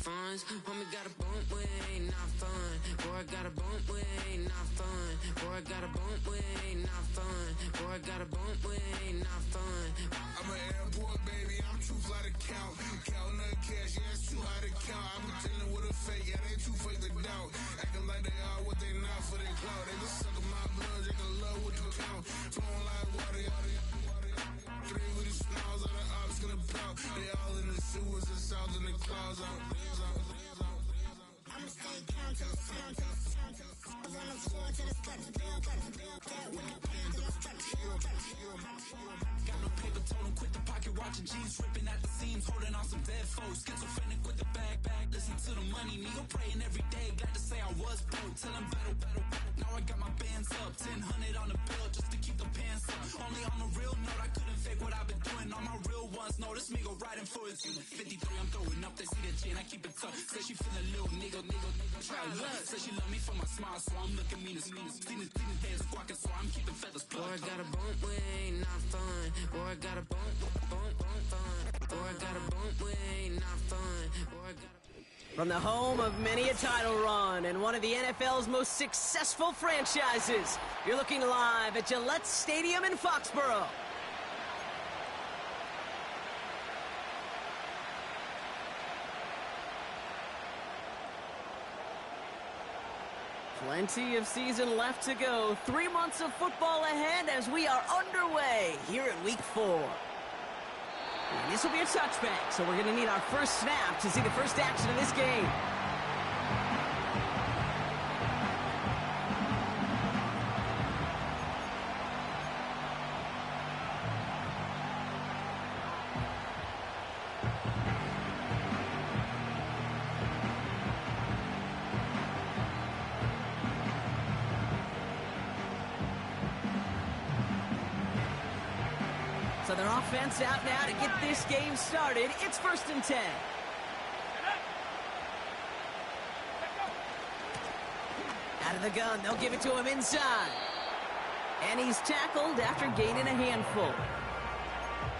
funds. Homie got a bump with ain't not fun. Boy, I got a bump with ain't not fun. Boy, I got a bump with ain't not fun. Boy, I got a bump with ain't not fun. I'm an airport baby, I'm too fly to count. Counting that cash, yeah, it's too high to count. I'm pretending with a fake, yeah, they too fake to doubt. Acting like they are what they not for their clout. They just sucking my blood, they can love what you count. Flowing like water, three with the smiles, all the ops gonna pout. They all in the sewers, the south in the clouds. I'ma stay count to the sound, to the sound, to the sound. On the floor to the steps, build up, got no paper, told him quit the pocket, watching jeans ripping at the seams, holding on some dead foes. Schizophrenic with the bag, listen to the money, nigga praying every day. Glad to say I was broke, tell him battle. Now I got my bands up, 1000 on the bill just to keep the pants up. Only on a real note, I couldn't fake what I've been doing. All my real ones know this nigga riding for his 53, I'm throwing up, they see the chain, I keep it tough. Say she feeling little nigga, try luck. Say she love me for my smile, so I'm looking mean as mean. Seen the days squawking, so I'm keeping feathers plucked. Boy, I got a bump with ain't not fun. Boy, I got a bump fun. Boy, I got a bump with ain't not fun. Boy, I got a... From the home of many a title run and one of the NFL's most successful franchises, you're looking live at Gillette Stadium in Foxborough. Plenty of season left to go. 3 months of football ahead as we are underway here in Week 4. And this will be a touchback, so we're going to need our first snap to see the first action of this game. So their offense out now to get this game started. It's 1st and 10. Out of the gun, they'll give it to him inside. And he's tackled after gaining a handful.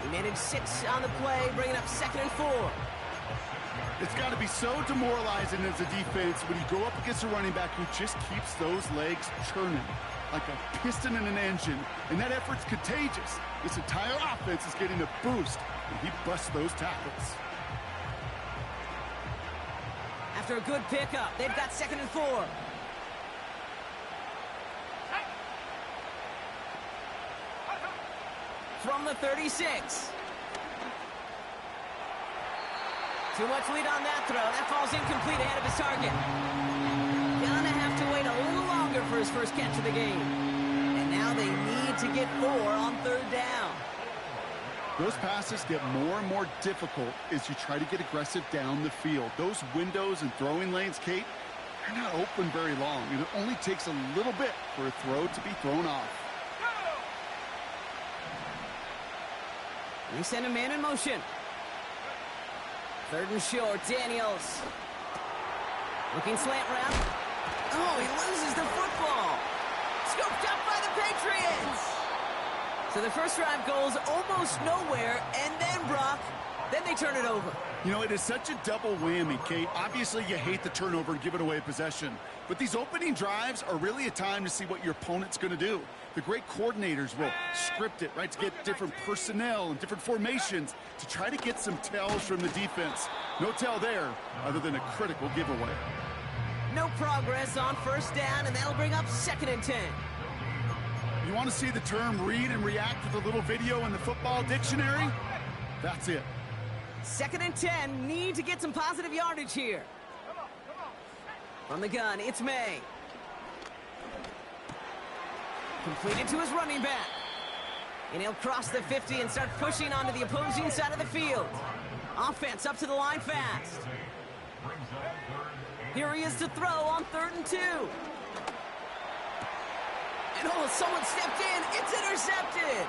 He managed 6 on the play, bringing up 2nd and 4. It's got to be so demoralizing as a defense when you go up against a running back who just keeps those legs churning like a piston in an engine, and that effort's contagious. This entire offense is getting a boost, and he busts those tackles. After a good pickup, they've got 2nd and 4. From the 36. Too much lead on that throw. That falls incomplete ahead of his target. Gonna have to wait a little longer for his first catch of the game. And now they need to get 4 on 3rd down. Those passes get more and more difficult as you try to get aggressive down the field. Those windows and throwing lanes, Kate, they're not open very long. And it only takes a little bit for a throw to be thrown off. We send a man in motion. 3rd and short, Daniels. Looking slant route. Oh, he loses the football. Scooped up by the Patriots. So the first drive goes almost nowhere, and then, Brock, then they turn it over. You know, it is such a double whammy, Kate. Obviously, you hate the turnover and give it away possession. But these opening drives are really a time to see what your opponent's going to do. The great coordinators will script it, right, to get different personnel and different formations to try to get some tells from the defense. No tell there other than a critical giveaway. No progress on 1st down, and that'll bring up 2nd and 10. You want to see the term read and react with a little video in the football dictionary? That's it. 2nd and 10, need to get some positive yardage here. From the gun, it's May. Completed to his running back. And he'll cross the 50 and start pushing onto the opposing side of the field. Offense up to the line fast. Here he is to throw on 3rd and 2. And oh, someone stepped in. It's intercepted.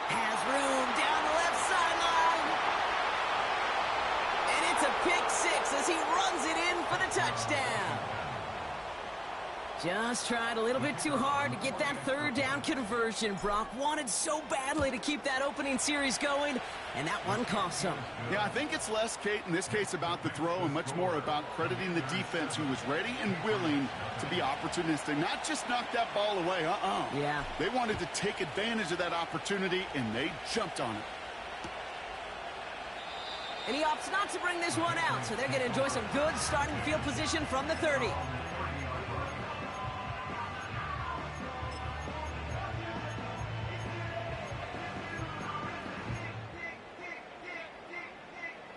Has room down the left sideline. And it's a pick 6 as he runs it in for the touchdown. Just tried a little bit too hard to get that third down conversion. Brock wanted so badly to keep that opening series going, and that one cost him. Yeah, I think it's less, Kate, in this case about the throw and much more about crediting the defense who was ready and willing to be opportunistic. Not just knock that ball away, Yeah. They wanted to take advantage of that opportunity, and they jumped on it. And he opts not to bring this one out, so they're going to enjoy some good starting field position from the 30.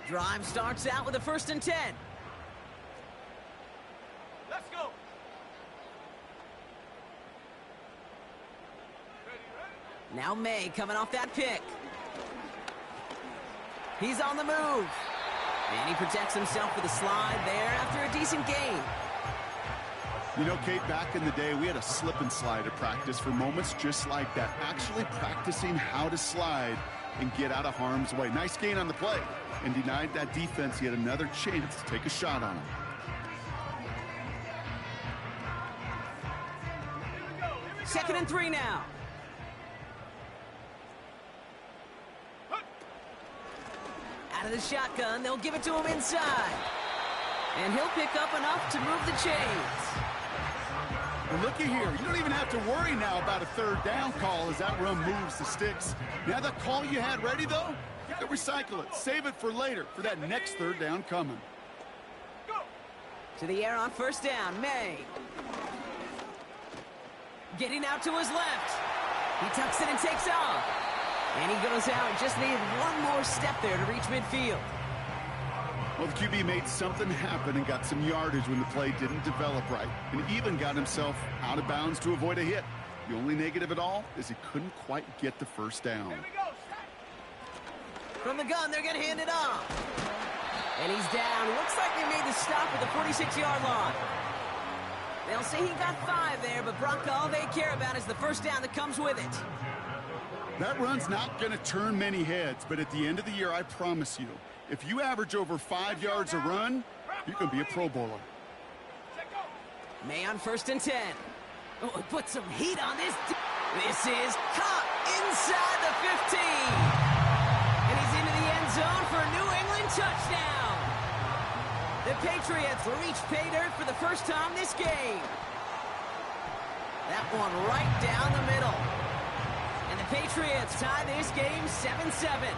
Drive starts out with a 1st and 10. Let's go. Now May coming off that pick. He's on the move. And he protects himself with a slide there after a decent gain. You know, Kate, back in the day, we had a slip and slide at practice for moments just like that. Actually practicing how to slide and get out of harm's way. Nice gain on the play, and denied that defense yet another chance to take a shot on him. Second and 3 now. Out of the shotgun, they'll give it to him inside. And he'll pick up enough to move the chains. Well, looky here. You don't even have to worry now about a third down call as that run moves the sticks. Now that call you had ready, though, you can recycle it. Save it for later for that next third down coming. To the air on 1st down, May. Getting out to his left. He tucks it and takes off. And he goes out. Just needed one more step there to reach midfield. Well, the QB made something happen and got some yardage when the play didn't develop right, and even got himself out of bounds to avoid a hit. The only negative at all is he couldn't quite get the 1st down. From the gun, they're going to hand it off. And he's down. Looks like they made the stop at the 46-yard line. They'll say he got 5 there, but Brock, all they care about is the 1st down that comes with it. That run's not going to turn many heads, but at the end of the year, I promise you, if you average over 5 yards a run, you can be a Pro Bowler. May on 1st and 10. Oh, put some heat on this. This is caught inside the 15. And he's into the end zone for a New England touchdown. The Patriots reach pay dirt for the first time this game. That one right down the middle. And the Patriots tie this game 7-7.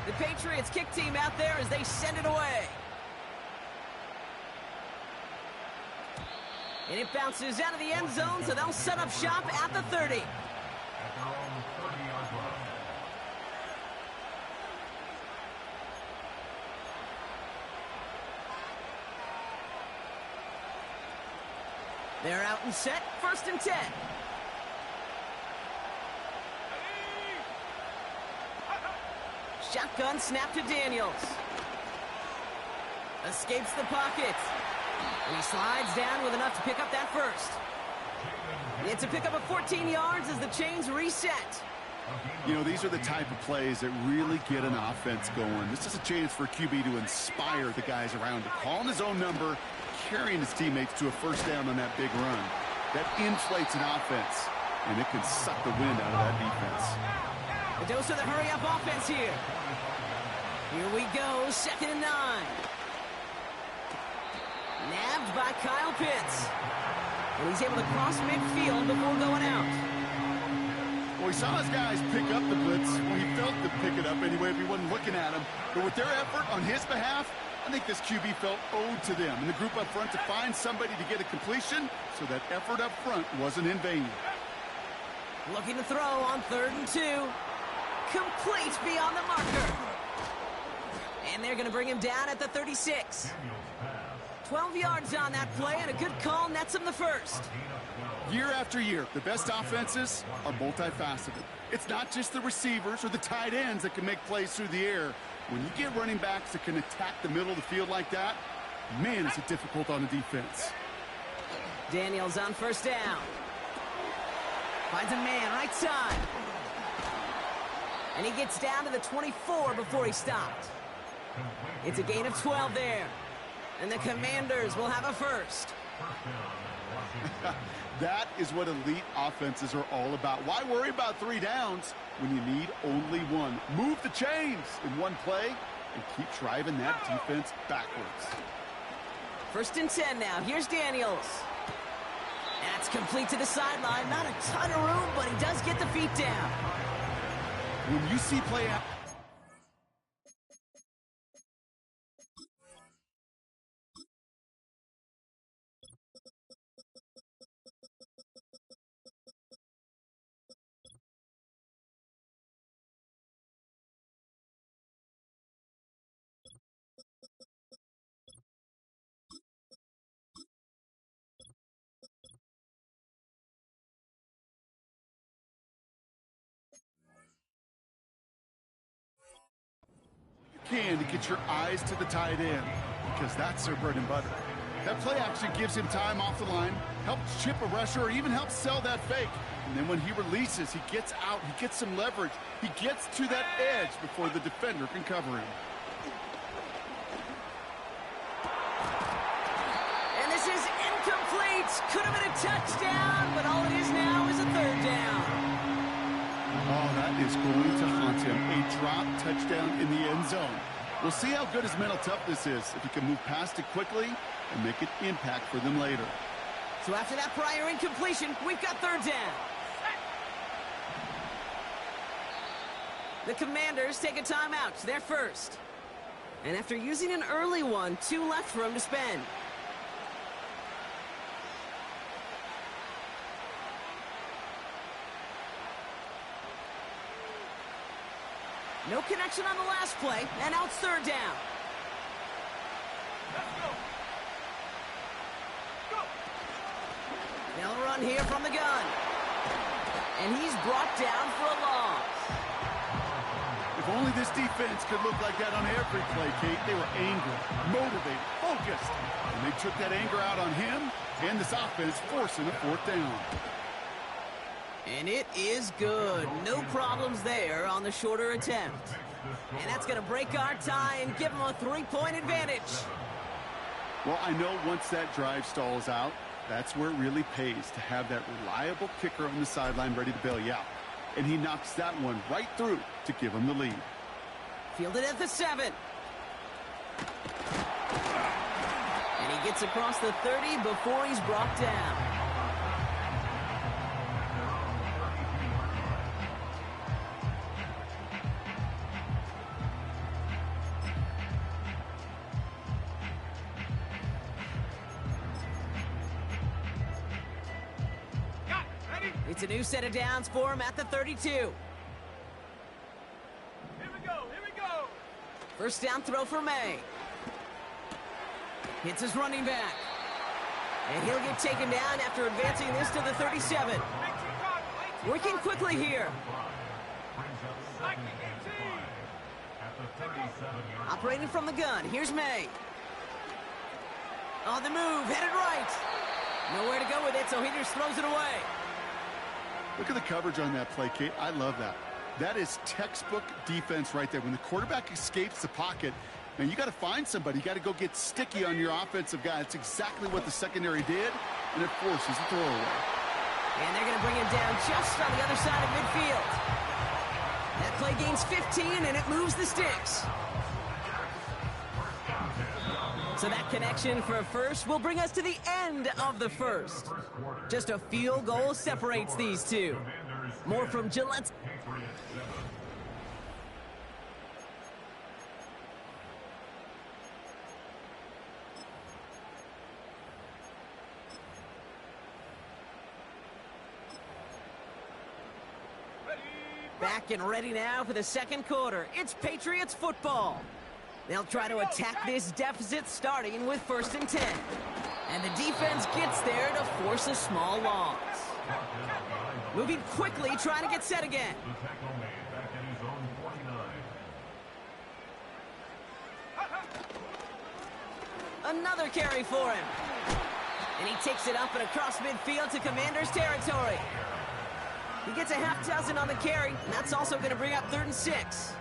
The Patriots kick team out there as they send it away. And it bounces out of the end zone, so they'll set up shop at the 30. They're out and set, 1st and 10. Shotgun snap to Daniels. Escapes the pocket. And he slides down with enough to pick up that 1st. It's a pickup of 14 yards as the chains reset. You know, these are the type of plays that really get an offense going. This is a chance for a QB to inspire the guys around him. Calling his own number, carrying his teammates to a 1st down on that big run. That inflates an offense, and it can suck the wind out of that defense. A dose of the hurry-up offense here. Here we go, 2nd and 9. Nabbed by Kyle Pitts. And he's able to cross midfield before going out. Well, he saw his guys pick up the blitz. Well, he felt to pick it up anyway if he wasn't looking at him. But with their effort on his behalf, I think this QB felt owed to them and the group up front to find somebody to get a completion, so that effort up front wasn't in vain. Looking to throw on 3rd and 2. Complete beyond the marker. And they're going to bring him down at the 36. 12 yards on that play, and a good call nets him the 1st. Year after year, the best offenses are multifaceted. It's not just the receivers or the tight ends that can make plays through the air. When you get running backs that can attack the middle of the field like that, man, is it difficult on the defense. Daniels on 1st down. Finds a man right side. And he gets down to the 24 before he stopped. It's a gain of 12 there. And the Commanders will have a first. That is what elite offenses are all about. Why worry about 3 downs when you need only 1? Move the chains in one play and keep driving that defense backwards. 1st and 10 now. Here's Daniels. That's complete to the sideline. Not a ton of room, but he does get the feet down. When you see play out... can to get your eyes to the tight end because that's their bread and butter. That play action gives him time off the line, helps chip a rusher, or even helps sell that fake. And then when he releases, he gets out, he gets some leverage. He gets to that edge before the defender can cover him. And this is incomplete. Could have been a touchdown, but all it is now is a 3rd down. Oh, that is going to haunt him. A drop touchdown in the end zone. We'll see how good his mental toughness is, if he can move past it quickly and make an impact for them later. So after that prior incompletion, we've got 3rd down. The Commanders take a timeout. They're first. And after using an early one, 2 left for him to spend. No connection on the last play, and now it's 3rd down. They'll run here from the gun. And he's brought down for a loss. If only this defense could look like that on every play, Kate. They were angry, motivated, focused. And they took that anger out on him and this offense, forcing a 4th down. And it is good. No problems there on the shorter attempt. And that's going to break our tie and give them a 3-point advantage. Well, I know once that drive stalls out, that's where it really pays to have that reliable kicker on the sideline ready to bail you out. And he knocks that one right through to give him the lead. Fielded at the 7. And he gets across the 30 before he's brought down. It's a new set of downs for him at the 32. Here we go. 1st down throw for May. Hits his running back. And he'll get taken down after advancing this to the 37. Working quickly here. Operating from the gun. Here's May. On the move, headed right. Nowhere to go with it, so he just throws it away. Look at the coverage on that play, Kate. I love that. That is textbook defense right there. When the quarterback escapes the pocket, man, you got to find somebody. You got to go get sticky on your offensive guy. That's exactly what the secondary did, and it forces a throwaway. And they're going to bring him down just on the other side of midfield. That play gains 15, and it moves the sticks. So that connection for a first will bring us to the end of the first. Just a field goal separates these two. More from Gillette's. Back and ready now for the 2nd quarter. It's Patriots football. They'll try to attack this deficit starting with 1st and 10. And the defense gets there to force a small loss. Moving quickly, trying to get set again. Another carry for him. And he takes it up and across midfield to Commanders territory. He gets a half dozen on the carry, and that's also going to bring up 3rd and 6.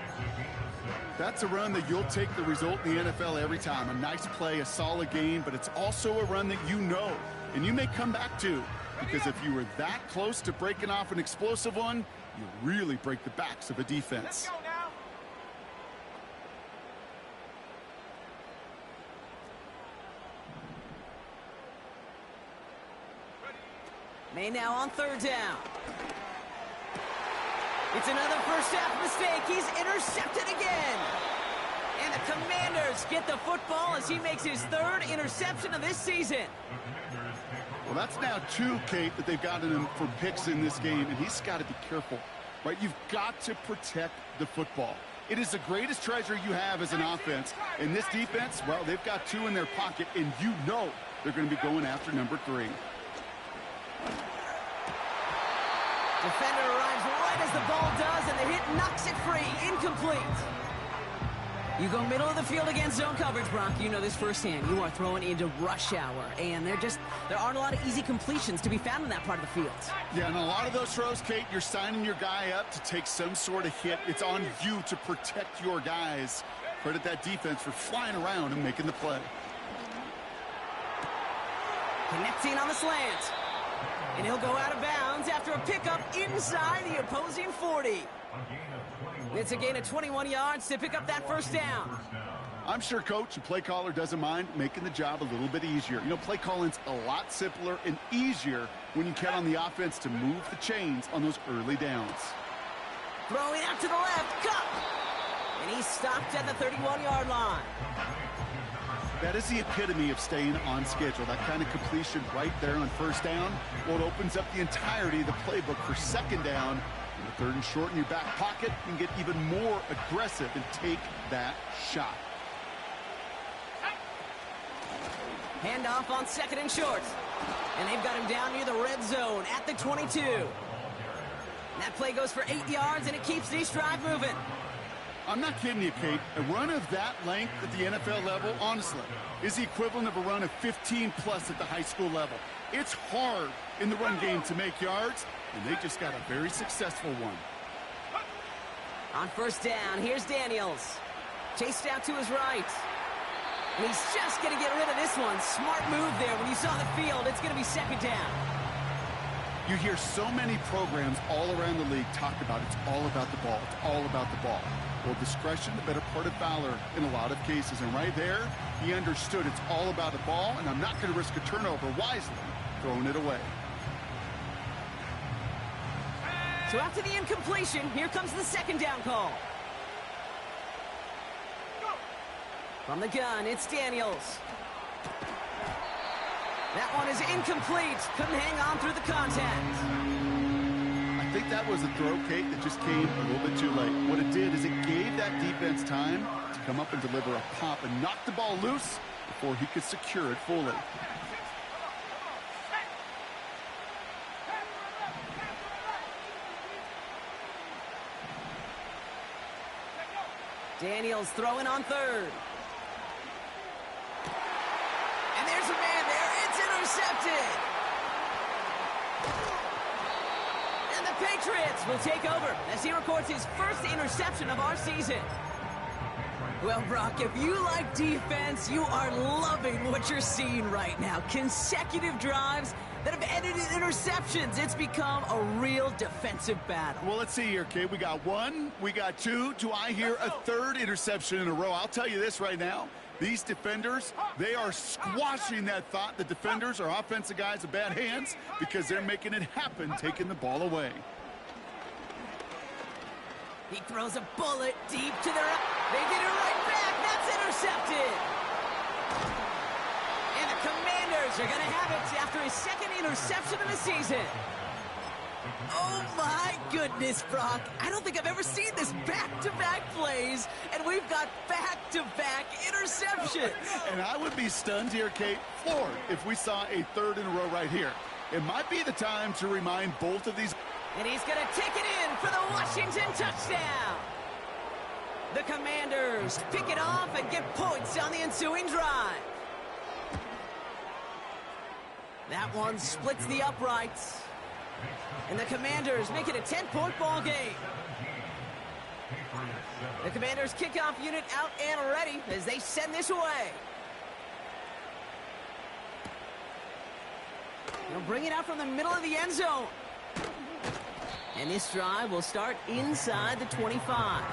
That's a run that you'll take the result in the NFL every time. A nice play, a solid game, but it's also a run that you know and you may come back to, because if you were that close to breaking off an explosive one, you really break the backs of a defense. May now on third down. It's another first half mistake. He's intercepted again. And the Commanders get the football as he makes his third interception of this season. Well, that's now 2, Kate, that they've gotten him for picks in this game, and he's got to be careful, right? You've got to protect the football. It is the greatest treasure you have as an offense. And this defense, well, they've got 2 in their pocket, and you know they're going to be going after number 3. Defender arrives right as the ball does, and the hit knocks it free. Incomplete. You go middle of the field against zone coverage, Brock. You know this firsthand. You are throwing into rush hour, and there aren't a lot of easy completions to be found in that part of the field. Yeah, and a lot of those throws, Kate, you're signing your guy up to take some sort of hit. It's on you to protect your guys. Credit that defense for flying around and making the play. Connecting on the slant. And he'll go out of bounds after a pickup inside the opposing 40. It's a gain of 21 yards to pick up that first down. I'm sure coach and play caller doesn't mind making the job a little bit easier. You know, play calling's a lot simpler and easier when you count on the offense to move the chains on those early downs. Throwing out to the left, Cup. And he's stopped at the 31-yard line. That is the epitome of staying on schedule. That kind of completion right there on first down. Well, it opens up the entirety of the playbook for second down. In the third and short in your back pocket, you can get even more aggressive and take that shot. Handoff on second and short. And they've got him down near the red zone at the 22. And that play goes for 8 yards, and it keeps this drive moving. I'm not kidding you, Kate. A run of that length at the NFL level, honestly, is the equivalent of a run of 15-plus at the high school level. It's hard in the run game to make yards, and they just got a very successful one. On first down, here's Daniels. Chased out to his right. And he's just going to get rid of this one. Smart move there. When you saw the field, it's going to be second down. You hear so many programs all around the league talk about it's all about the ball. It's all about the ball. Well, discretion, the better part of valor in a lot of cases. And right there, he understood it's all about the ball, and I'm not going to risk a turnover wisely, throwing it away. So after the incompletion, here comes the second down call. From the gun, it's Daniels. That one is incomplete. Couldn't hang on through the contact. I think that was a throw, Kate, that just came a little bit too late. What it did is it gave that defense time to come up and deliver a pop and knock the ball loose before he could secure it fully. Daniels throwing on third. And there's a man there. It's intercepted. And the Patriots will take over as he records his first interception of our season. Well, Brock, if you like defense, you are loving what you're seeing right now. Consecutive drives that have ended in interceptions. It's become a real defensive battle. Well, let's see here, Kate. We got 1, we got 2. Do I hear a third interception in a row? I'll tell you this right now. These defenders, they are squashing that thought. The defenders are offensive guys with bad hands because they're making it happen, taking the ball away. He throws a bullet deep to the right. They get it right back. That's intercepted. And the Commanders are going to have it after his second interception of the season. Oh, my goodness, Brock. I don't think I've ever seen this back-to-back plays, and we've got back-to-back interceptions. And I would be stunned here, Kate, floored, if we saw a third in a row right here. It might be the time to remind both of these. And he's going to take it in for the Washington touchdown. The Commanders pick it off and get points on the ensuing drive. That one splits the uprights. And the Commanders make it a 10-point ball game. The Commanders' kickoff unit out and ready as they send this away. They'll bring it out from the middle of the end zone. And this drive will start inside the 25.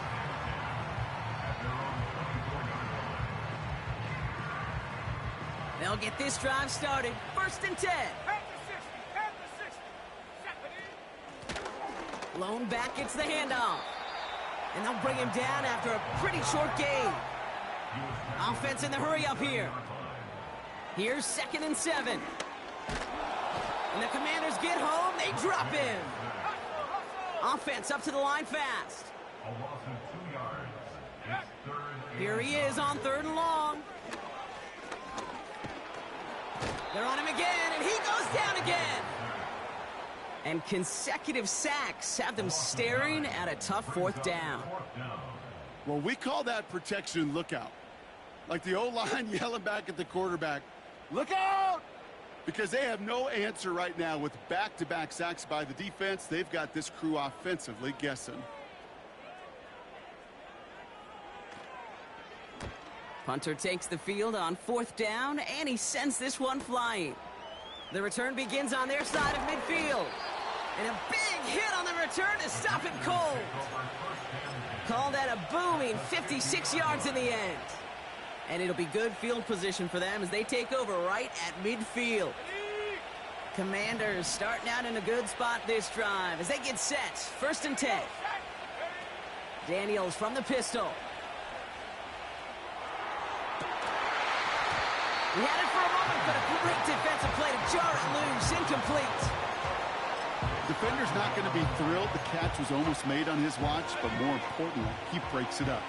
They'll get this drive started. 1st and 10. Lone back gets the handoff. And they'll bring him down after a pretty short gain. Offense in the hurry up here. Here's 2nd and 7. And the Commanders get home. They drop him. Offense up to the line fast. Here he is on 3rd and long. They're on him again, and he goes down again. And consecutive sacks have them staring at a tough 4th down. Well, we call that protection lookout. Like the O-line yelling back at the quarterback, look out! Because they have no answer right now with back-to-back sacks by the defense. They've got this crew offensively guessing. Punter takes the field on 4th down, and he sends this one flying. The return begins on their side of midfield. And a big hit on the return to stop it cold. Called at a booming 56 yards in the end. And it'll be good field position for them as they take over right at midfield. Commanders starting out in a good spot this drive as they get set. 1st and 10. Daniels from the pistol. He had it for a moment, but a great defensive play to jar it loose. Incomplete. Defender's not going to be thrilled. The catch was almost made on his watch, but more importantly, he breaks it up.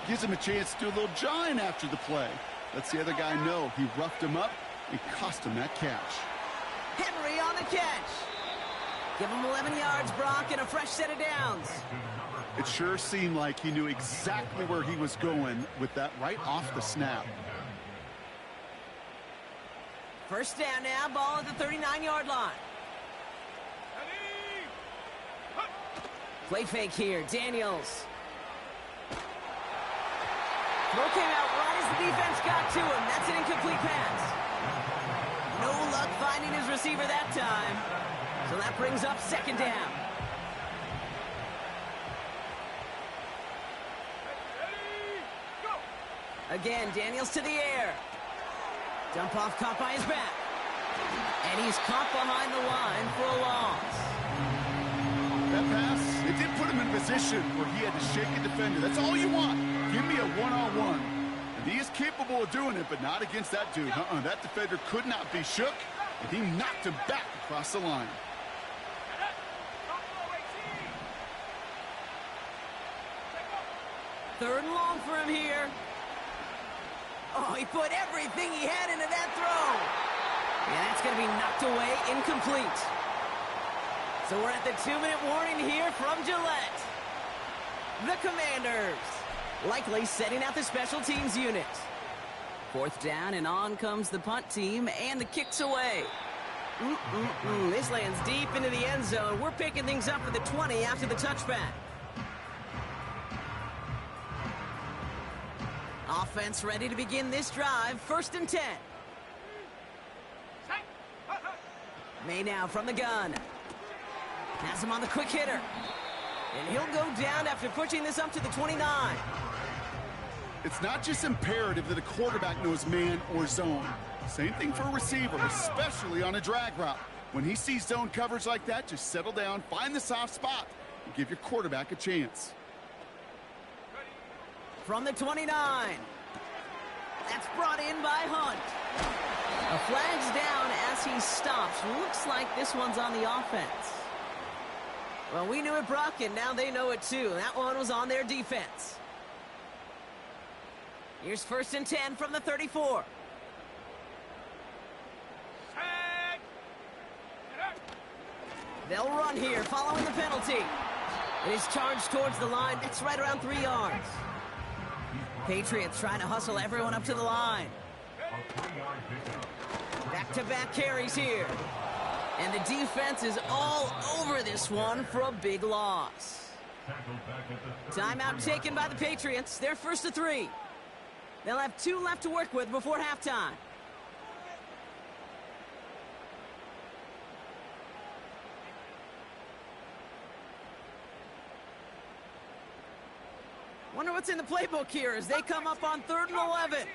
Gives him a chance to do a little jawing after the play. Lets the other guy know he roughed him up and cost him that catch. Henry on the catch. Give him 11 yards, Brock, and a fresh set of downs. It sure seemed like he knew exactly where he was going with that right off the snap. 1st down now, ball at the 39-yard line. Play fake here, Daniels. Throw came out right as the defense got to him. That's an incomplete pass. No luck finding his receiver that time. So that brings up 2nd down. Again, Daniels to the air. Dump off caught by his back. And he's caught behind the line for a loss. That pass, it did put him in a position where he had to shake a defender. That's all you want. Give me a one-on-one. And he is capable of doing it, but not against that dude. That defender could not be shook, and he knocked him back across the line. Third and long for him here. Oh, he put everything he had into that throw. And that's going to be knocked away, incomplete. So we're at the 2-minute warning here from Gillette. The Commanders likely setting out the special teams unit. 4th down, and on comes the punt team, and the kick's away. This lands deep into the end zone. We're picking things up for the 20 after the touchback. Offense ready to begin this drive. 1st and 10. May now from the gun. Has him on the quick hitter. And he'll go down after pushing this up to the 29. It's not just imperative that a quarterback knows man or zone. Same thing for a receiver, especially on a drag route. When he sees zone coverage like that, just settle down, find the soft spot, and give your quarterback a chance. From the 29. That's brought in by Hunt. A flag's down as he stops. Looks like this one's on the offense. Well, we knew it, Brock, and now they know it too. That one was on their defense. Here's 1st and 10 from the 34. They'll run here following the penalty. It is charged towards the line. It's right around 3 yards. Patriots trying to hustle everyone up to the line. Back-to-back carries here. And the defense is all over this one for a big loss. Timeout taken by the Patriots. They're first to 3. They'll have 2 left to work with before halftime. Wonder what's in the playbook here as they come up on 3rd and 11.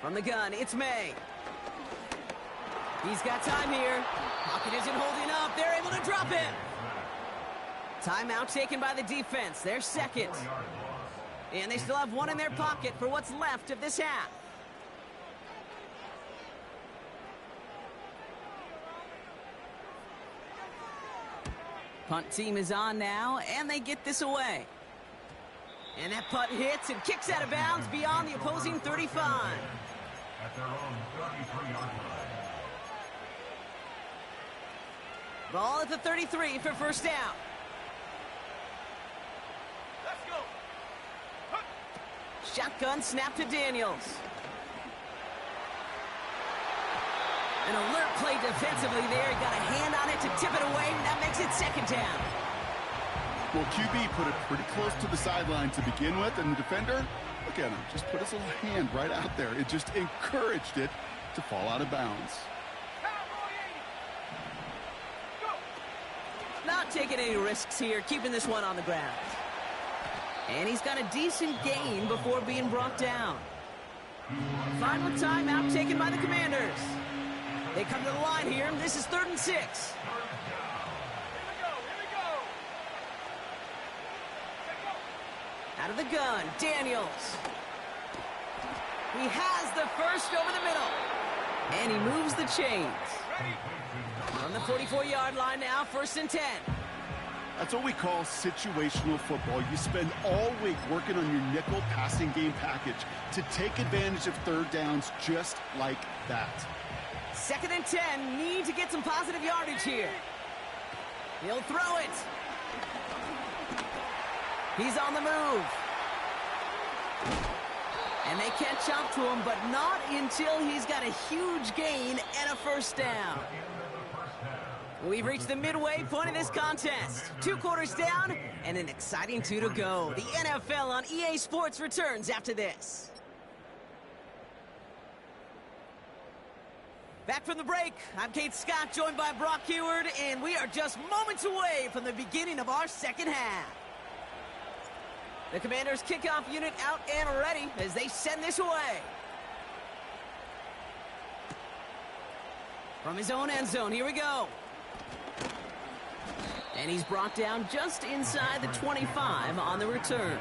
From the gun, it's May. He's got time here. Pocket isn't holding up. They're able to drop him. Timeout taken by the defense. They're second. And they still have 1 in their pocket for what's left of this half. Punt team is on now, and they get this away. And that punt hits and kicks out of bounds beyond the opposing 35. At their own 33-yard line. Ball at the 33 for first down. Let's go. Shotgun snap to Daniels. An alert play defensively there. He got a hand on it to tip it away. That makes it second down. Well, QB put it pretty close to the sideline to begin with, and the defender, look at him, just put his little hand right out there. It just encouraged it to fall out of bounds. Not taking any risks here, keeping this one on the ground. And he's got a decent gain before being brought down. Final timeout taken by the Commanders. They come to the line here, and this is 3rd and 6. Out of the gun, Daniels. He has the first over the middle. And he moves the chains. On the 44-yard line now, 1st and 10. That's what we call situational football. You spend all week working on your nickel passing game package to take advantage of 3rd downs just like that. 2nd and 10, need to get some positive yardage here. He'll throw it. He's on the move. And they catch up to him, but not until he's got a huge gain and a first down. We've reached the midway point of this contest. 2 quarters down and an exciting 2 to go. The NFL on EA Sports returns after this. Back from the break, I'm Kate Scott, joined by Brock Heward, and we are just moments away from the beginning of our second half. The Commanders' kickoff unit out and ready as they send this away. From his own end zone, here we go. And he's brought down just inside the 25 on the return.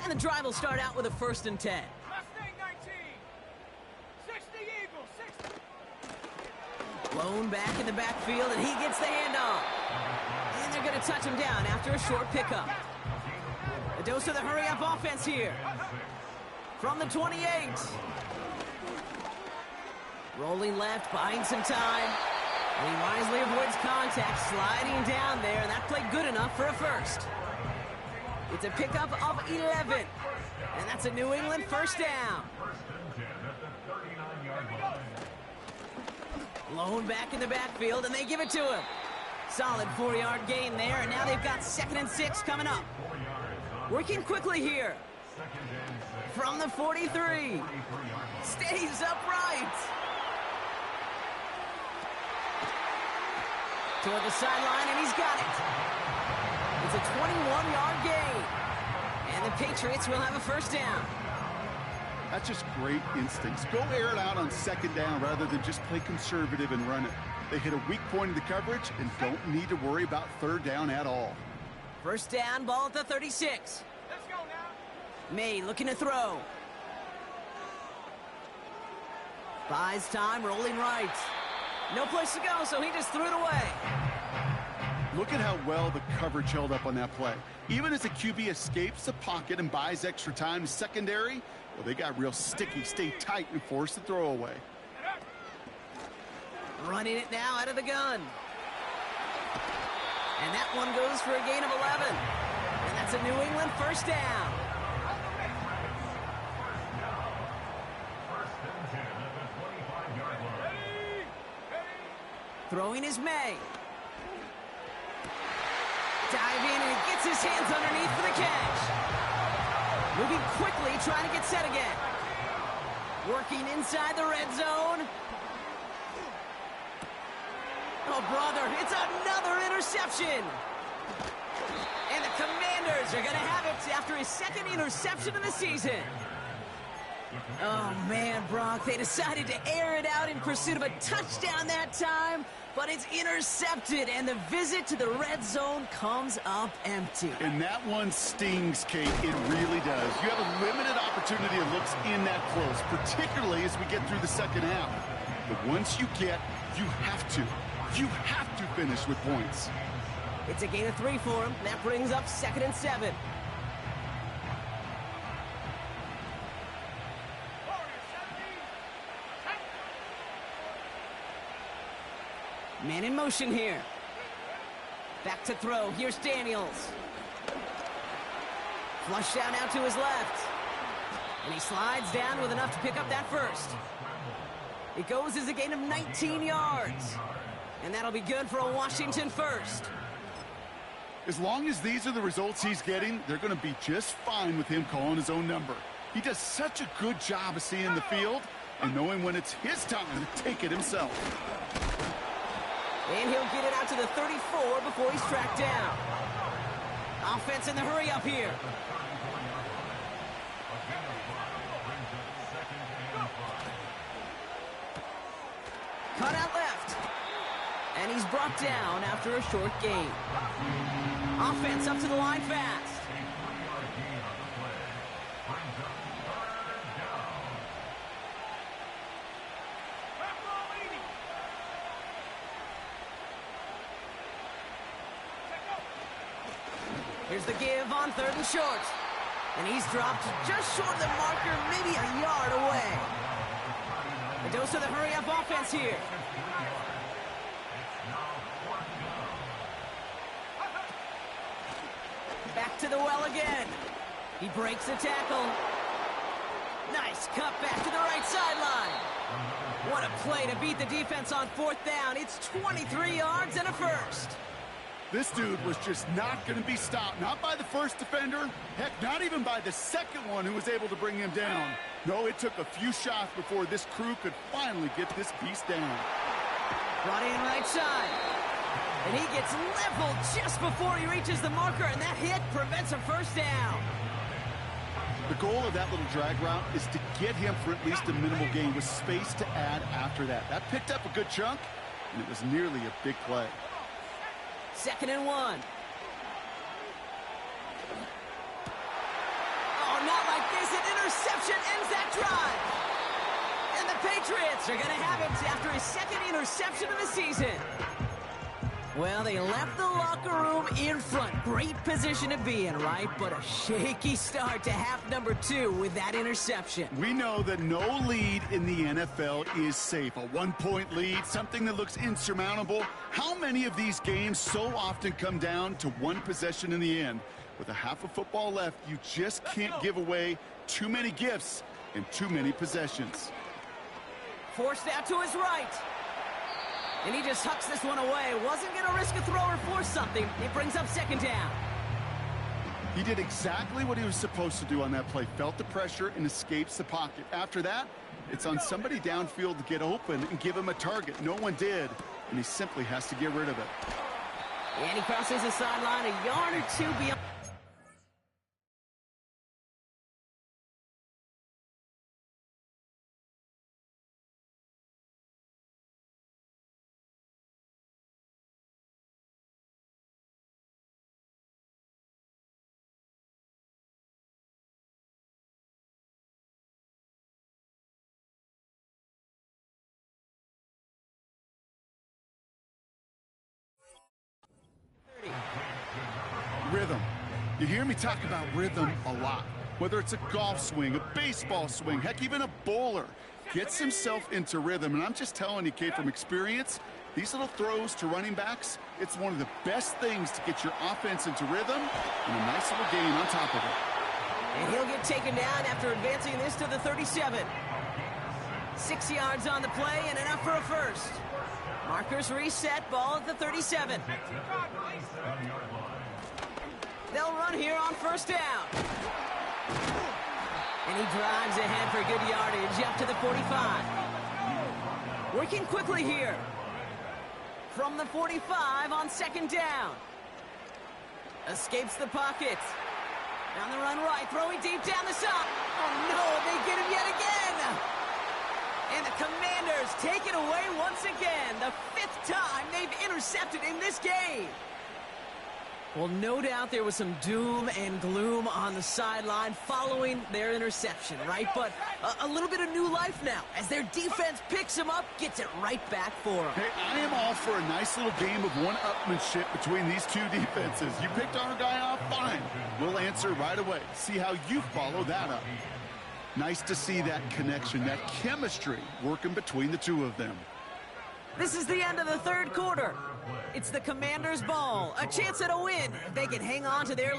And the drive will start out with a 1st and 10. Mustang 19. 60 Eagles. 60. Blown back in the backfield, and he gets the handoff. And they're going to touch him down after a short pickup. A dose of the hurry-up offense here. From the 28. Rolling left, buying some time. And he wisely avoids contact, sliding down there, and that played good enough for a first. It's a pickup of 11. And that's a New England first down. Blown back in the backfield, and they give it to him. Solid 4-yard gain there, and now they've got 2nd and 6 coming up. Working quickly here. From the 43. Stays upright. Toward the sideline, and he's got it. It's a 21-yard gain. And the Patriots will have a first down. That's just great instincts. Go air it out on 2nd down rather than just play conservative and run it. They hit a weak point in the coverage and don't need to worry about 3rd down at all. First down, ball at the 36. Let's go now. May looking to throw. Buys time, rolling right. No place to go, so he just threw it away. Look at how well the coverage held up on that play. Even as the QB escapes the pocket and buys extra time to secondary, well, they got real sticky, stay tight, and force the throw away. Running it now out of the gun. And that one goes for a gain of 11. And that's a New England first down. Throwing is May. Diving in, and he gets his hands underneath for the catch. Moving quickly, trying to get set again. Working inside the red zone. Oh, brother, it's another interception. And the Commanders are going to have it after his second interception of the season. Oh, man, Brock, they decided to air it out in pursuit of a touchdown that time, but it's intercepted, and the visit to the red zone comes up empty. And that one stings, Kate. It really does. You have a limited opportunity that looks in that close, particularly as we get through the second half. But once you have to finish with points. It's a gain of 3 for him. That brings up 2nd and 7. Man in motion here. Back to throw. Here's Daniels. Flush down out to his left. And he slides down with enough to pick up that first. It goes as a gain of 19 yards. And that'll be good for a Washington first. As long as these are the results he's getting, they're going to be just fine with him calling his own number. He does such a good job of seeing the field and knowing when it's his time to take it himself. And he'll get it out to the 34 before he's tracked down. Offense in the hurry up here. Cut out left. And he's brought down after a short gain. Offense up to the line fast. Here's the give on 3rd and short. And he's dropped just short of the marker, maybe a yard away. A dose of the hurry-up offense here. Back to the well again. He breaks the tackle. Nice cut back to the right sideline. What a play to beat the defense on 4th down. It's 23 yards and a first. This dude was just not going to be stopped. Not by the first defender. Heck, not even by the second one who was able to bring him down. No, it took a few shots before this crew could finally get this beast down. Brought in right side. And he gets leveled just before he reaches the marker, and that hit prevents a first down. The goal of that little drag route is to get him for at least a minimal gain with space to add after that. That picked up a good chunk, and it was nearly a big play. 2nd and 1. Oh, not like this. An interception ends that drive. And the Patriots are going to have it after his 2nd interception of the season. Well, they left the locker room in front. Great position to be in, right? But a shaky start to half number 2 with that interception. We know that no lead in the NFL is safe. A 1-point lead, something that looks insurmountable. How many of these games so often come down to one possession in the end? With a half of football left, you just can't give away too many gifts and too many possessions. Forced out to his right. And he just hucks this one away. Wasn't going to risk a throw or force something. It brings up 2nd down. He did exactly what he was supposed to do on that play. Felt the pressure and escapes the pocket. After that, it's on somebody downfield to get open and give him a target. No one did, and he simply has to get rid of it. And he crosses the sideline a yard or 2 beyond. Rhythm. You hear me talk about rhythm a lot. Whether it's a golf swing, a baseball swing, heck, even a bowler gets himself into rhythm. And I'm just telling you, Kate, from experience, these little throws to running backs, it's one of the best things to get your offense into rhythm and a nice little gain on top of it. And he'll get taken down after advancing this to the 37. 6 yards on the play and enough for a first. Markers reset, ball at the 37. They'll run here on first down. And he drives ahead for good yardage up to the 45. Working quickly here. From the 45 on second down. Escapes the pocket. Down the run right, throwing deep down the side. Oh no, they get him yet again. And the Commanders take it away once again. The 5th time they've intercepted in this game. Well, no doubt there was some doom and gloom on the sideline following their interception, right? But a little bit of new life now as their defense picks them up, gets it right back for them. Hey, I am all for a nice little game of one-upmanship between these two defenses. You picked our guy off, fine. We'll answer right away. See how you follow that up. Nice to see that connection, that chemistry working between the two of them. This is the end of the third quarter. It's the Commanders' ball. A chance at a win if they can hang on to their...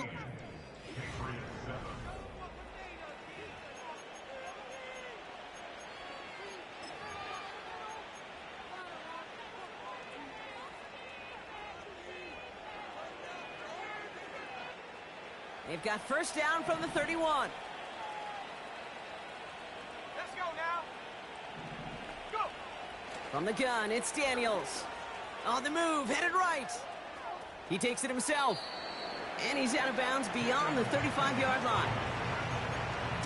They've got first down from the 31. Let's go now. Go. From the gun, it's Daniels. On the move, headed right. He takes it himself. And he's out of bounds beyond the 35-yard line.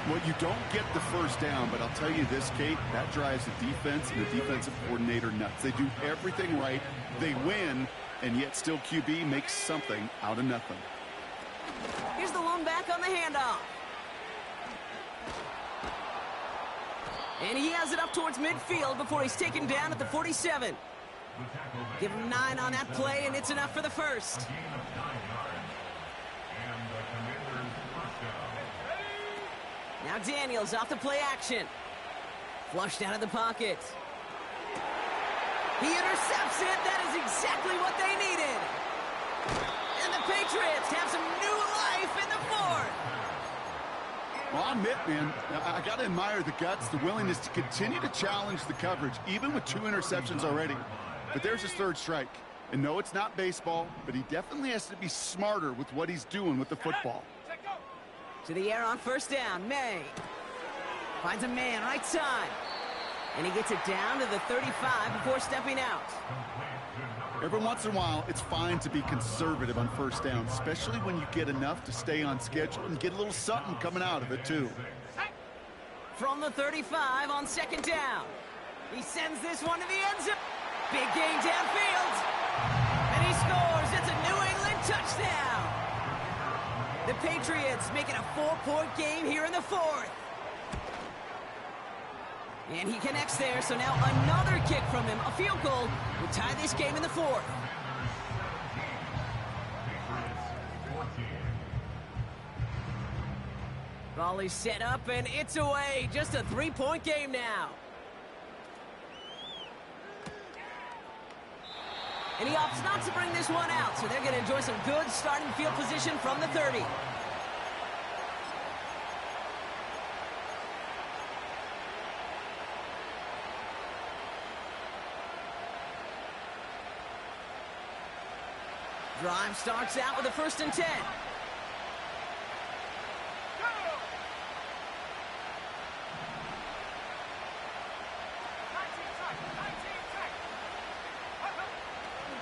Well, you don't get the first down, but I'll tell you this, Kate, that drives the defense and the defensive coordinator nuts. They do everything right. They win, and yet still QB makes something out of nothing. Here's the lone back on the handoff. And he has it up towards midfield before he's taken down at the 47. Give him 9 on that play, and it's enough for the first. Now Daniels off the play action. Flushed out of the pocket. He intercepts it. That is exactly what they needed. And the Patriots have some new life in the 4th. Well, I admit, man, I got to admire the guts, the willingness to continue to challenge the coverage, even with 2 interceptions already. But there's his 3rd strike. And no, it's not baseball, but he definitely has to be smarter with what he's doing with the football. To the air on first down, May. Finds a man right side. And he gets it down to the 35 before stepping out. Every once in a while, it's fine to be conservative on first down, especially when you get enough to stay on schedule and get a little something coming out of it, too. From the 35 on second down. He sends this one to the end zone. Big gain downfield. And he scores. It's a New England touchdown. The Patriots make it a 4-point game here in the 4th. And he connects there, so now another kick from him. A field goal will tie this game in the 4th. Volley set up, and it's away. Just a 3-point game now. And he opts not to bring this one out, so they're going to enjoy some good starting field position from the 30. Drive starts out with a 1st and 10.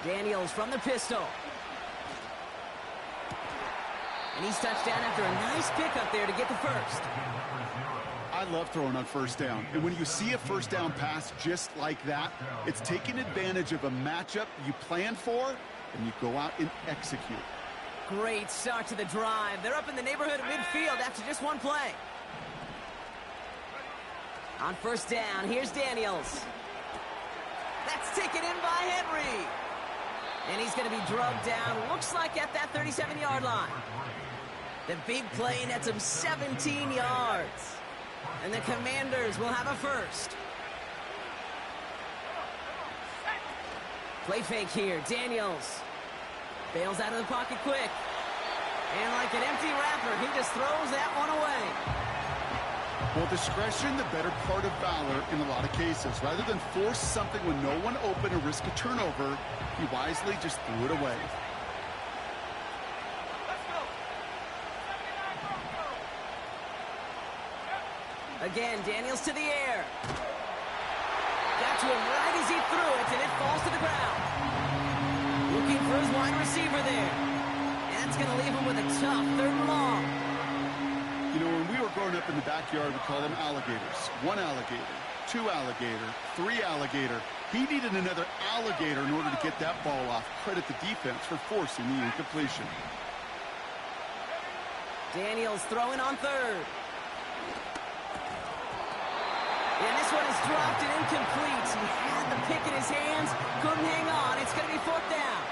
Daniels from the pistol. And he's touched down after a nice pickup there to get the first. I love throwing on first down. And when you see a first down pass just like that, it's taking advantage of a matchup you planned for, and you go out and execute. Great start to the drive. They're up in the neighborhood of midfield after just one play. On first down, here's Daniels. That's taken in by Henry. And he's going to be drugged down, looks like at that 37-yard line. The big play nets him 17 yards. And the Commanders will have a first. Play fake here, Daniels. Bails out of the pocket quick. And like an empty wrapper, he just throws that one away. Well, discretion, the better part of valor in a lot of cases. Rather than force something when no one open or risk a turnover, he wisely just threw it away. Let's go. Again, Daniels to the air. Got to him right as he threw it, and it falls to the ground. Looking for his wide receiver there. And that's going to leave him with a tough 3rd and long. You know, when we were growing up in the backyard, we call them alligators. 1 alligator, 2 alligator, 3 alligator. He needed another alligator in order to get that ball off. Credit the defense for forcing the incompletion. Daniels throwing on 3rd. And this one is dropped and incomplete. He had the pick in his hands, couldn't hang on. It's going to be 4th down.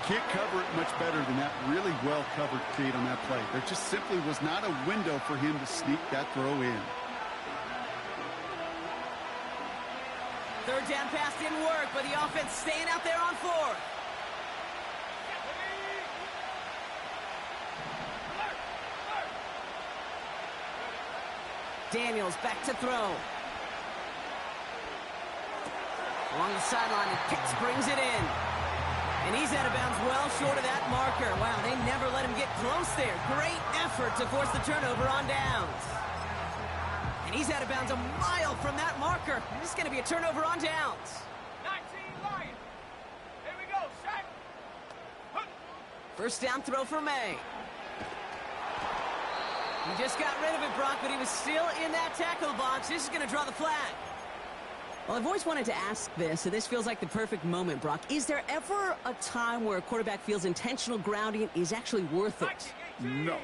Can't cover it much better than that really well-covered Kate on that play. There just simply was not a window for him to sneak that throw in. 3rd down pass didn't work, but the offense staying out there on 4th. Daniels back to throw. Along the sideline, and Pitts brings it in. And he's out of bounds well short of that marker. Wow, they never let him get close there. Great effort to force the turnover on downs. And he's out of bounds a mile from that marker. This is going to be a turnover on downs. 19 Lions. Here we go, Shaq. 1st down throw for May. He just got rid of it, Brock, but he was still in that tackle box. This is going to draw the flag. Well, I've always wanted to ask this, and this feels like the perfect moment, Brock. Is there ever a time where a quarterback feels intentional grounding is actually worth it? No.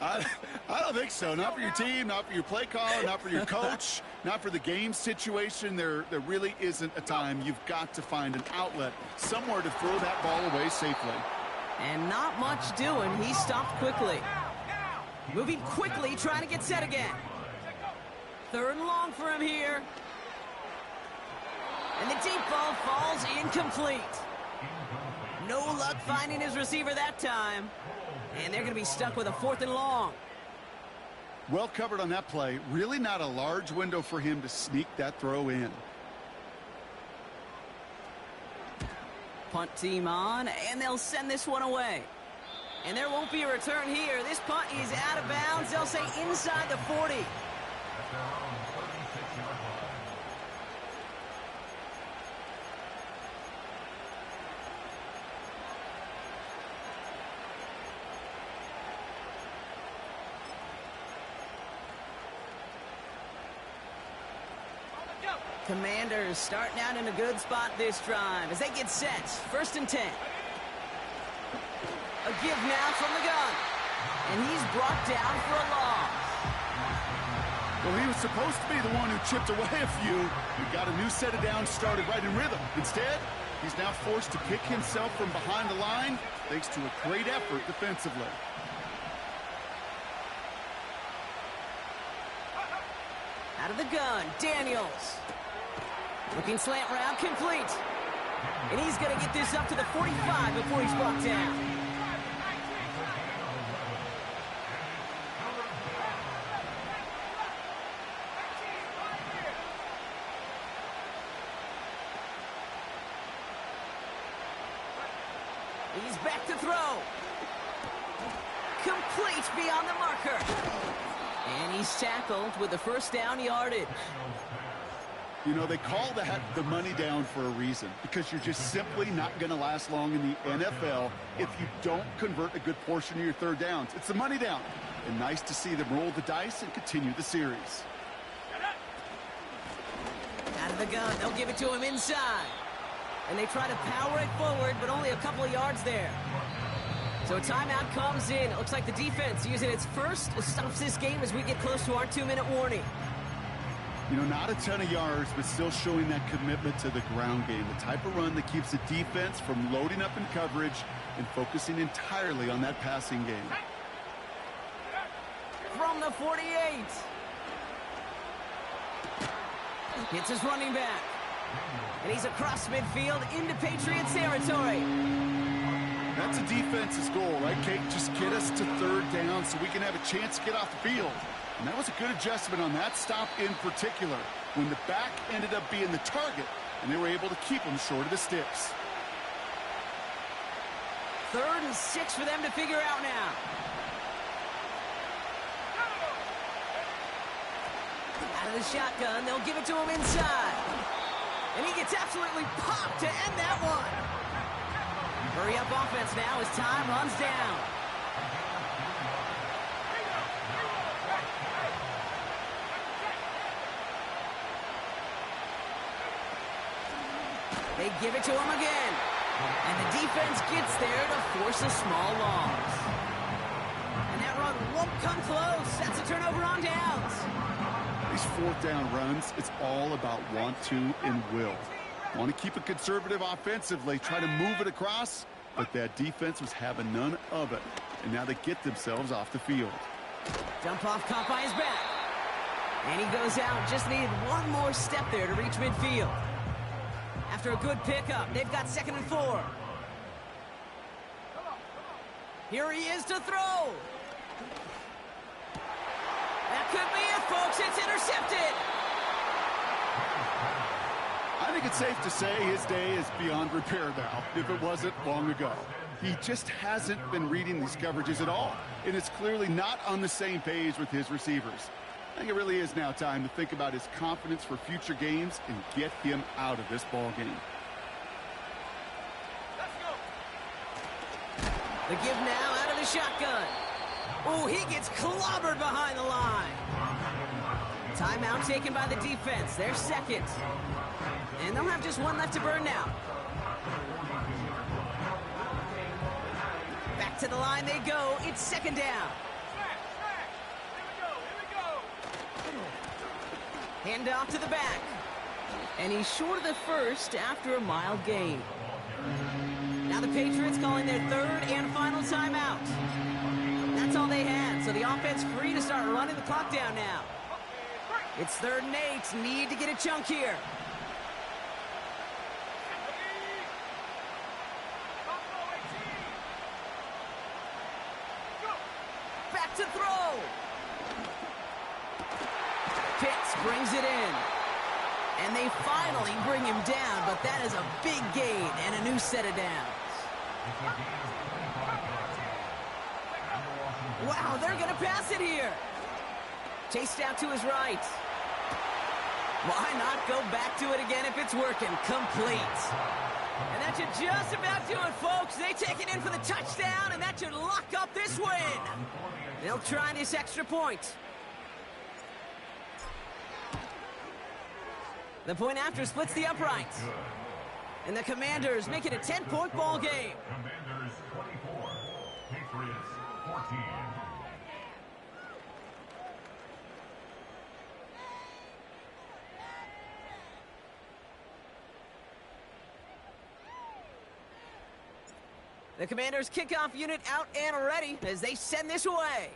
I don't think so. Not for your team, not for your play caller, not for your coach, not for the game situation. There really isn't a time. You've got to find an outlet, somewhere to throw that ball away safely. And not much doing. He stopped quickly. Moving quickly, trying to get set again. 3rd and long for him here. And the deep ball falls incomplete. No luck finding his receiver that time. And they're going to be stuck with a 4th and long. Well covered on that play. Really not a large window for him to sneak that throw in. Punt team on, and they'll send this one away. And there won't be a return here. This punt is out of bounds. They'll say inside the 40. Commanders starting out in a good spot this drive as they get set. 1st and 10. A give now from the gun. And he's brought down for a loss. Well, he was supposed to be the one who chipped away a few. He got a new set of downs started right in rhythm. Instead, he's now forced to pick himself from behind the line thanks to a great effort defensively. Out of the gun, Daniels. Looking slant route, complete. And he's going to get this up to the 45 before he's brought down. He's back to throw. Complete beyond the marker. And he's tackled with the 1st down yardage. You know, they call that the money down for a reason, because you're just simply not going to last long in the NFL if you don't convert a good portion of your 3rd downs. It's the money down. And nice to see them roll the dice and continue the series. Out of the gun, they'll give it to him inside. And they try to power it forward, but only a couple of yards there. So a timeout comes in. It looks like the defense using its first stops this game as we get close to our 2-minute warning. You know, not a ton of yards, but still showing that commitment to the ground game. The type of run that keeps the defense from loading up in coverage and focusing entirely on that passing game. From the 48. Hits his running back. And he's across midfield into Patriots territory. That's a defense's goal, right, Kate? Just get us to third down so we can have a chance to get off the field. And that was a good adjustment on that stop in particular, when the back ended up being the target, and they were able to keep them short of the sticks. 3rd and 6 for them to figure out now. Out of the shotgun, they'll give it to him inside. And he gets absolutely popped to end that one. Hurry up offense now as time runs down. They give it to him again. And the defense gets there to force a small loss. And that run won't come close. That's a turnover on downs. These 4th down runs, it's all about want to and will. Want to keep it conservative offensively, try to move it across, but that defense was having none of it. And now they get themselves off the field. Dump off caught by his back. And he goes out. Just needed one more step there to reach midfield. After a good pickup, they've got 2nd and 4. Here he is to throw. That could be it, folks. It's intercepted. I think it's safe to say his day is beyond repair now, if it wasn't long ago. He just hasn't been reading these coverages at all, and it's clearly not on the same page with his receivers. I think it really is now time to think about his confidence for future games and get him out of this ball game. Let's go. The give now out of the shotgun. Oh, he gets clobbered behind the line. Timeout taken by the defense. They're 2nd. And they'll have just one left to burn now. Back to the line they go. It's 2nd down. Hand off to the back. And he's short of the first after a mild gain. Now the Patriots calling their 3rd and final timeout. That's all they had, so the offense free to start running the clock down now. It's 3rd and 8. Need to get a chunk here. Back to throw. Pitts brings it in. And they finally bring him down, but that is a big gain and a new set of downs. Wow, they're going to pass it here. Chased out to his right. Why not go back to it again if it's working? Complete. And that should just about do it, folks. They take it in for the touchdown, and that should lock up this win. They'll try this extra point. The point after splits the uprights. And the Commanders make it a 10-point ball game. Commanders 24, Patriots 14. The Commanders kickoff unit out and ready as they send this away.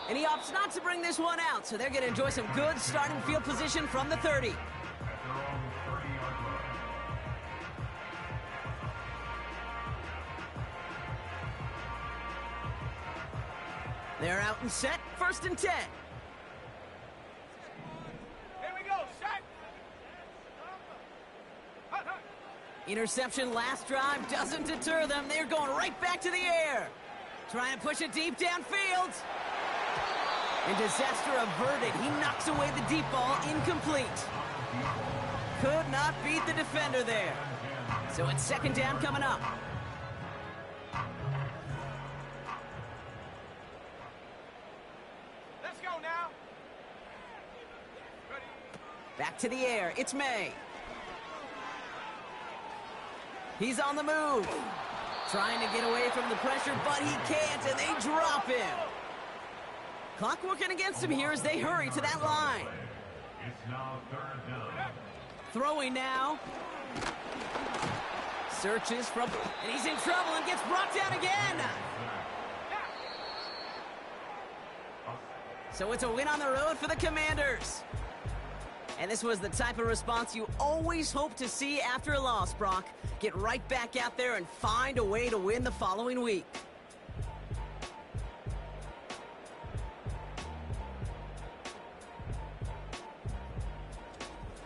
And he opts not to bring this one out, so they're going to enjoy some good starting field position from the 30. At their own 30-yard line. They're out and set, 1st and 10. Here we go, set. Interception last drive doesn't deter them. They're going right back to the air. Trying to push it deep downfield. And disaster averted. He knocks away the deep ball, incomplete. Could not beat the defender there. So it's 2nd down coming up. Let's go now. Ready. Back to the air. It's May. He's on the move. Trying to get away from the pressure, but he can't, and they drop him. Clock working against him here as they hurry to that line. It's now 3rd down. Throwing now. Searches from, and he's in trouble and gets brought down again. So it's a win on the road for the Commanders. And this was the type of response you always hope to see after a loss, Brock. Get right back out there and find a way to win the following week.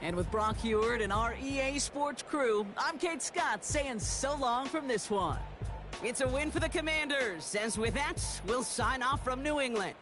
And with Brock Heward and our EA Sports crew, I'm Kate Scott saying so long from this one. It's a win for the Commanders, as with that, we'll sign off from New England.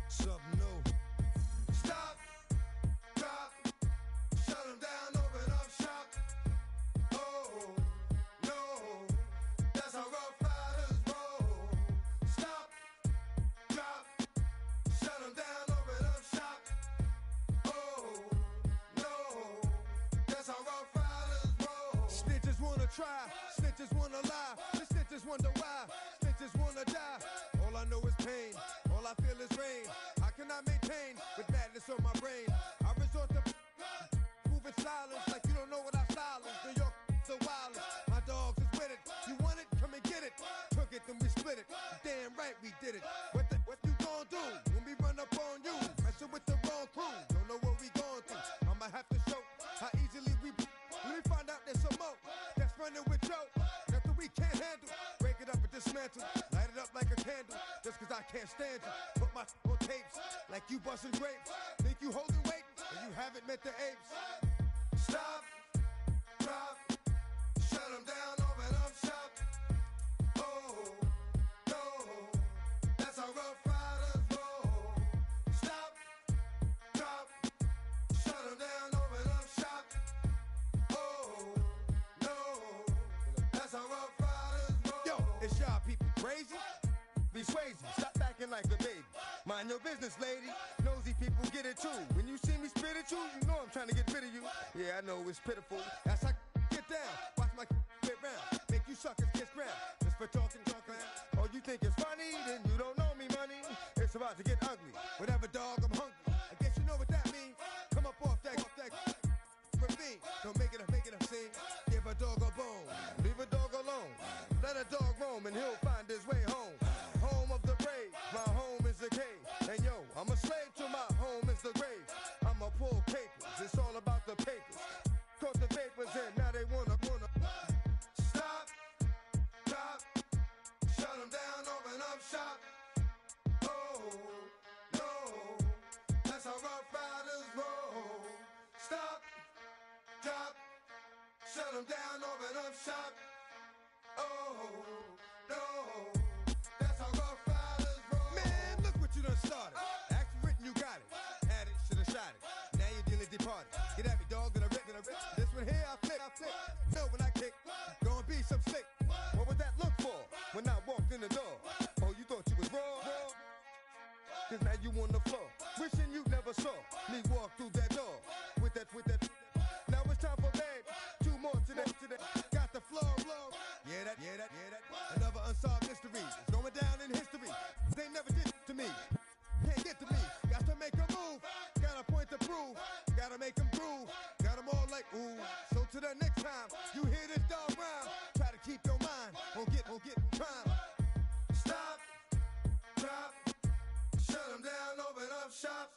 Something new. Stop, drop, shut 'em down, open up shop. Oh, no, that's how Rough Riders roll. Stop, drop, shut 'em down, open up shop. Oh, no, that's how Rough Riders roll. Snitches wanna try, snitches wanna lie, the snitches wonder why, snitches wanna die. All I know is pain, all I feel is rain. How can I maintain with madness on my brain? I resort to moving silence like you don't know what I style is. New York, so wild. My dogs is with it. You want it? Come and get it. Took it, then we split it. Damn right we did it. What you gon' do when we run up on you? Messing with the wrong crew. Don't know what we going through. I'ma have to show how easily we. Let me find out there's some more that's running with Joe. Nothing we can't handle. Break it up and dismantle. Light it up like a candle. Just 'cause I can't stand you. Put my on tapes like you busting grapes. Think you holding weight and you haven't met the apes. Stop, drop, shut 'em down, open up shop. Oh, no, that's how Rough Riders roll. Stop, drop, shut 'em down, open up shop. Oh, no, that's how Rough Riders roll. Yo, is y'all people crazy? Be crazy, stop acting like a baby. Mind your business, lady. Nosy people get it too. When you see me spit at you, you know I'm trying to get rid of you. Yeah, I know it's pitiful. That's how get down. Watch my get round. Make you suckers kiss ground. Just for talking. Oh, you think it's funny? Then you don't know me, money. It's about to get ugly. Whatever, dog, I'm hungry. I guess you know what that means. Come up off that ravine. Don't make it a scene. Give a dog a bone. Leave a dog alone. Let a dog roam and he'll find his way home. Home of the brave. My home is a cave. And yo, I'm a slave to my home is the grave. I'm a pull papers. It's all about the papers. Caught the vapors in. Now they wanna. Stop. Drop. Shut 'em down. Open up shop. Oh, no. That's how Rough Riders roll. Stop. Drop. Shut 'em down. Open up shop. Oh, no. That's how Rough Riders roll. Man, look what you done started. Act written, you got it. Had it, shoulda shot it. Now you're dealing departed. Get at me, dog, that I rip. This one here, I flip. No, when I kick, gonna be some slick. What would that look for when I walked in the door? Oh, you thought you was raw? 'Cause now you on the floor. Wishing you never saw me walk through that door. With that. Now it's time for bed. Two more today. Got the floor low. Yeah, that. Another unsolved mystery. It's going down in history. They never did to me. Can't get to me. Got to make a move. Got a point to prove. Gotta make them groove. Got them all like, ooh. So to the next time you hear this dog rhyme, try to keep your mind on get prime. Stop, drop, shut 'em down, open up shop.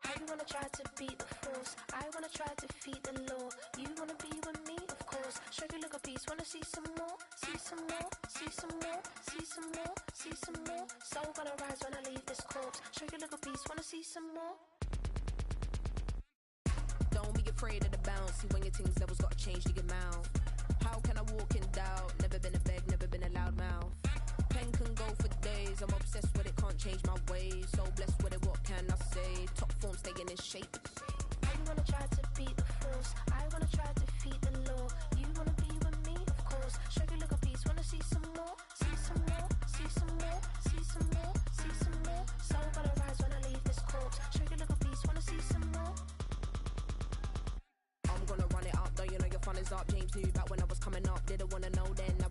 I wanna try to beat the force. I wanna try to defeat the law. You wanna be with me, of course. Show you look a piece. Wanna see some more? See some more? See some more? See some more? See some more? Soul gonna rise when I leave this corpse. Show you look a piece. Wanna see some more? Don't be afraid of the bounce. See when your things levels gotta change to your mouth. How can I walk in doubt? Never been a beg, never been a loud mouth. Pen can go for days. I'm obsessed with it, can't change my ways. So blessed with it, what can I say? Top form staying in shape. I wanna try to beat the force. I wanna try to defeat the law. You wanna be with me, of course. Show you look a piece. Wanna see some up. James knew back when I was coming up, didn't wanna know then. Now I